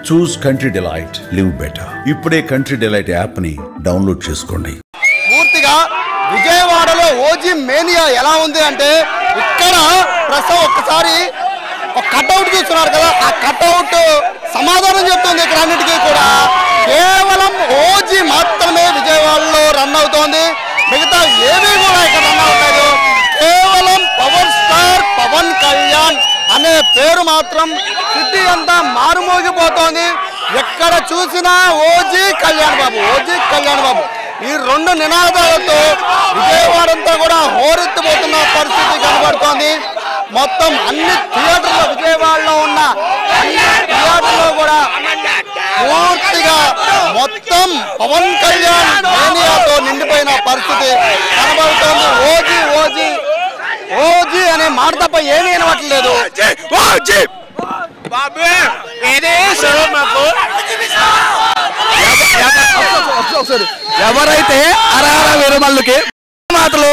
చూస్ country delight, live better. ఇప్పుడే country delight app ని download చేసుకోండి. పూర్తిగా విజయవాడలో ఓజీ మేనియా ఎలా ఉంది అంటే ఇక్కడ ప్రస్తుతం ఒక్కసారి ఒక కట్అవుట్ చూస్తున్నారు కదా, ఆ కట్అవుట్ సమాధానం చెప్తుంది. ఇక్కడ అన్నిటికీ కూడా కేవలం ఓజీ మాత్రమే విజయవాడలో రన్ అవుతోంది, మిగతా ఏమీ కూడా ఇక్కడ రన్ అవ్వలేదు. కేవలం పవర్ స్టార్ పవన్ కళ్యాణ్ అనే పేరు మాత్రం సిటీ అంతా మారుమోగిపోతోంది. ఎక్కడ చూసినా ఓజీ కళ్యాణ్ బాబు, ఓజీ కళ్యాణ్ బాబు, ఈ రెండు నినాదాలతో విజయవాడ అంతా కూడా హోరెత్తిపోతున్న పరిస్థితి కనబడుతోంది. మొత్తం అన్ని థియేటర్లు, విజయవాడలో ఉన్న అన్ని థియేటర్లో కూడా పూర్తిగా మొత్తం పవన్ కళ్యాణ్ మేనియాతో నిండిపోయిన పరిస్థితి కనబడుతోంది. ఓజీ ఓజీ ఓజీ అనే మాట తప్ప ఏమీ వినవట్లేదు. ఎవరైతే అరహర వీరమల్లుకి మాటలు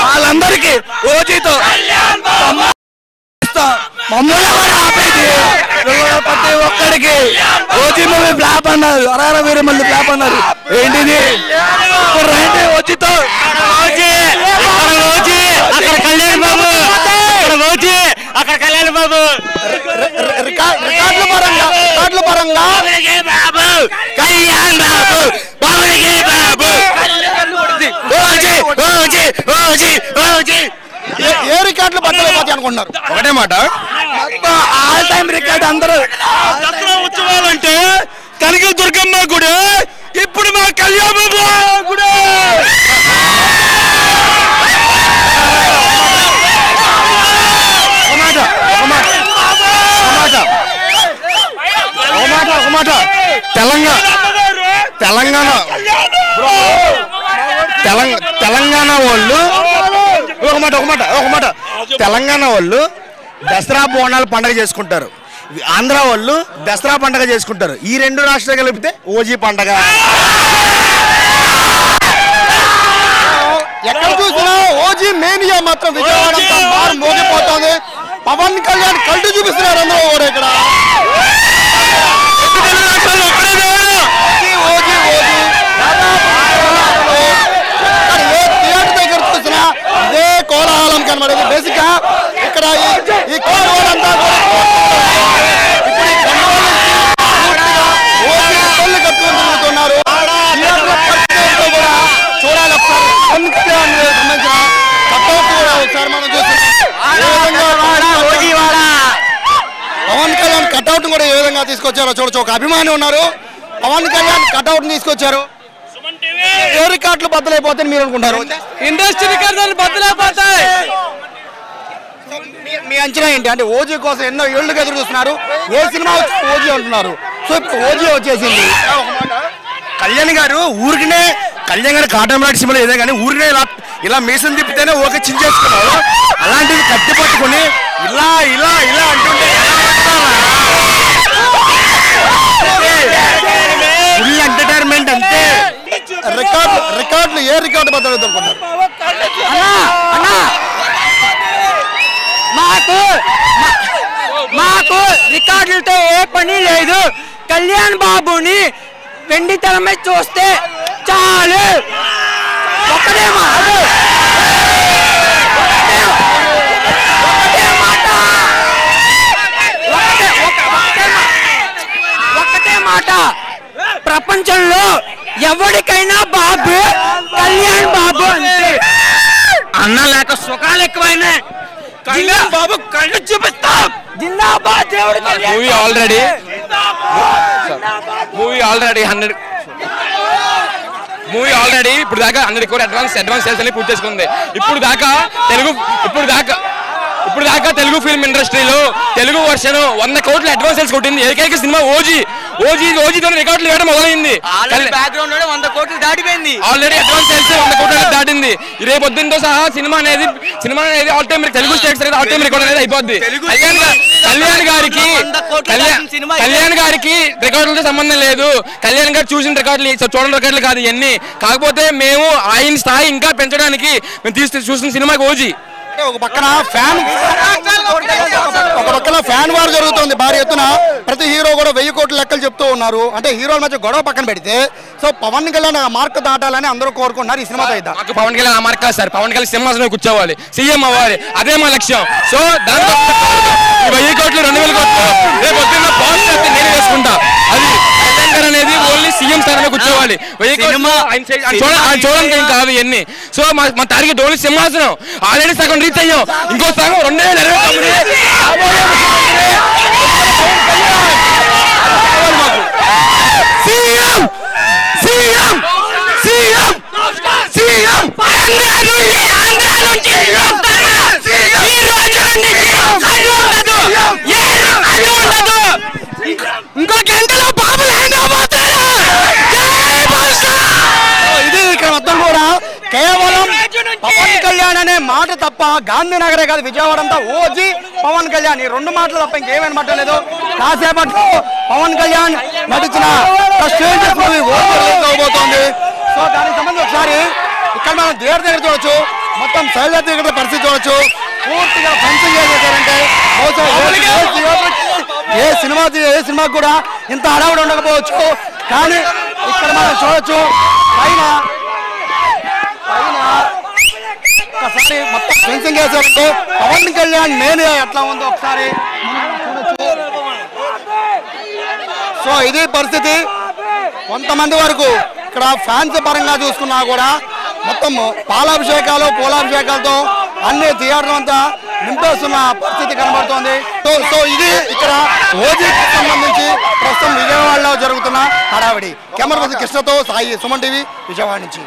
వాళ్ళందరికీ ఓజీతో మమ్మల్ని ఆపేది. ప్రతి ఒక్కడికి ఓజీ మూవీ ఫ్లాప్ అన్నారు, అరహర వీరమల్లు ఫ్లాప్ అన్నారు. ఏంటిది ఓజీతో అక్కడ కళ్యాణ్ బాబు, ఓజీ అక్కడ కళ్యాణ్ బాబు రికార్డుల పరంగా కళ్యాణ్ బాబు బాబు ఏ రికార్డులు బద్దలైపోతాయి అనుకుంటున్నారు? ఒకటే మాట, ఆల్ టైమ్ రికార్డ్. అందరూ దసరా ఉత్సవాలు అంటే కనక దుర్గమ్మ గుడి, ఇప్పుడు మా కళ్యాణ గుడి. తెలంగాణ వాళ్ళు తెలంగాణ వాళ్ళు దసరా బోనాలు పండుగ చేసుకుంటారు, ఆంధ్ర వాళ్ళు దసరా పండుగ చేసుకుంటారు. ఈ రెండు రాష్ట్రాలు కలిపితే ఓజీ పండుగ. ఎక్కడ చూసినా ఓజీ మేనియా మాత్రం విజయవాడ మోగిపోతుంది. పవన్ కళ్యాణ్ కళ్ళు చూపిస్తున్నారు అందరూ కూడా. ఇక్కడ ఓజీ ఓజీ ఏ థియేటర్ దగ్గర చూసినా ఇదే కోలాహలం కనబడేది. బేసిక్ గా ఇక్కడ ఈ కోలాహలం అంతా కూడా ఓజీ కట్టుకుని తిరుగుతున్నారు. కూడా చూడాలి ఒకసారి సంబంధించిన కట్అవుట్ కూడా ఒకసారి మనం పవన్ కళ్యాణ్ కట్అవుట్ కూడా ఏ విధంగా తీసుకొచ్చారో చూడొచ్చు. ఒక అభిమాని ఉన్నారు, పవన్ కళ్యాణ్ కట్అవుట్ తీసుకొచ్చారు. ఏ రికార్డులు బద్దలైపోతాయని మీరు అనుకుంటారు? ఇండస్ట్రీ రికార్డులు బద్దలైపోతాయి. మీ అంచనా ఏంటి? అంటే ఓజీ కోసం ఎన్నో ఏళ్ళుగా ఎదురు చూస్తున్నారు, ఏ సినిమా వచ్చి ఓజీ అంటున్నారు. సో ఇప్పుడు ఓజీ వచ్చేసింది. కళ్యాణ్ గారు ఊరికినే, కళ్యాణ్ గారు కాటమరాటి సినిమాలో ఏదో కానీ ఊరికినే ఇలా మీసం తిప్పితేనే ఓకే చించేసుకున్నారు. అలాంటివి కట్టి పట్టుకుని ఇలా ఇలా ఇలా అంటుంటే ఫుల్ ఎంటర్టైన్మెంట్ అంతే. రికార్డులు ఏ రికార్డు బద్దలవుతారు అనుకుంటారు? మాకు రికార్డులతో ఏ పని లేదు. కళ్యాణ్ బాబుని వెండి తెర మీద చూస్తే చాలు. ఒకటే మాట, ప్రపంచంలో ఎవరికైనా బాబు కళ్యాణ్ బాబు అంతే. అన్న లేక సుఖాలు ఎక్కువైనా కళ్యాణ్ బాబు కళ్ళు చూపిస్తాం. జిందాబాద్ దేవుడు. మూవీ ఆల్రెడీ 100 మూవీ ఆల్రెడీ ఇప్పుడు దాకా 100 కోట్ల అడ్వాన్స్ సేల్స్ అని పూర్తి చేసుకుంది. ఇప్పుడు దాకా తెలుగు ఫిల్మ్ ఇండస్ట్రీలో తెలుగు వర్షన్ 100 కోట్ల అడ్వాన్స్ సేల్స్ కొట్టింది ఏకైక సినిమా ఓజీతో రికార్డులు వేయడం మొదలైంది. బ్యాక్గ్రౌండ్ 100 కోట్లు దాటిపోయింది. ఆల్రెడీ అడ్వాన్స్ సేల్స్ 100 కోట్ల దాటింది. రేపు పొద్దున్నతో సహా సినిమా అనేది ఆల్ టైమ్ తెలుగు స్టేట్స్ అనేది ఆల్ టైమ్ రికార్డ్ అనేది అయిపోద్ది. కళ్యాణ్ గారికి రికార్డులతో సంబంధం లేదు. కళ్యాణ్ గారు చూసిన రికార్డులు చూడని రికార్డులు కాదు ఇవన్నీ. కాకపోతే మేము ఆయన స్థాయి ఇంకా పెంచడానికి మేము చూసిన సినిమాకి ఓజీ ఒక పక్కన ఫ్యాన్ వార్ జరుగుతుంది భారీ ఎత్తున. ప్రతి హీరో కూడా 1000 కోట్ల లెక్కలు చెప్తూ ఉన్నారు. అంటే హీరోల మధ్య గొడవ పక్కన పెడితే సో పవన్ కళ్యాణ్ ఆ మార్క్ దాటాలని అందరూ కోరుకుంటున్నారు. ఈ సినిమాతో అయితే పవన్ కళ్యాణ్ ఆ మార్క్ సార్, పవన్ కళ్యాణ్ సింహాసనం కూర్చోవాలి, సీఎం అవ్వాలి, అదే మా లక్ష్యం. సో దాంట్లో 1000 కోట్లు 2000 కోట్లు రేపు పొద్దున్న పవన్ నేను వేసుకుంటా. అది అనేది ఓన్లీ సీఎం స్థానంలో కూర్చోవాలి. 1000 కోట్లు చూడడానికి ఏం కాదు ఇవన్నీ. సో మా టార్గెట్ ఓన్లీ సింహాసనం. ఆల్రెడీ సగం రీచ్ అయ్యాం, ఇంకో సగం 2029 ఇంకో గంటలో బాబు ఇది ఇక్కడ మొత్తం కూడా కేవలం పవన్ కళ్యాణ్ అనే మాట తప్ప గాంధీనగరే కాదు విజయవాడ అంతా ఓజీ పవన్ కళ్యాణ్ ఈ 2 మాటలు తప్ప ఇంకేమైనా మాట్లాడలేదు. కాసేపట్లో పవన్ కళ్యాణ్ నటించిన మూవీ అవబోతోంది. సో దానికి సంబంధించి ఒకసారి ఇక్కడ మనం థియేటర్ దగ్గర చూడొచ్చు, మొత్తం శైల థియేటర్ పరిస్థితి చూడొచ్చు. పూర్తిగా ఫెన్సింగ్ చేసేసారంటే ఏ సినిమాకి కూడా ఇంత హడావుడి ఉండకపోవచ్చు. కానీ ఇక్కడ మనం చూడొచ్చు పైన ఒకసారి మొత్తం ఫెన్సింగ్ వేసారంటే పవన్ కళ్యాణ్ నేను ఎట్లా ఉందో ఒకసారి చూడొచ్చు. సో ఇది పరిస్థితి. కొంతమంది వరకు ఇక్కడ ఫ్యాన్స్ పరంగా చూసుకున్నా కూడా మొత్తం పాలాభిషేకాలు పూలాభిషేకాలతో అన్ని థియేటర్ అంతా నింపేస్తున్న పరిస్థితి కనబడుతోంది. సో ఇది ఇక్కడ ఓజీకి సంబంధించి ప్రస్తుతం విజయవాడలో జరుగుతున్న హడావిడి. కెమెరా పర్సన్ కృష్ణతో సాయి, సుమన్ టీవీ, విజయవాడ నుంచి.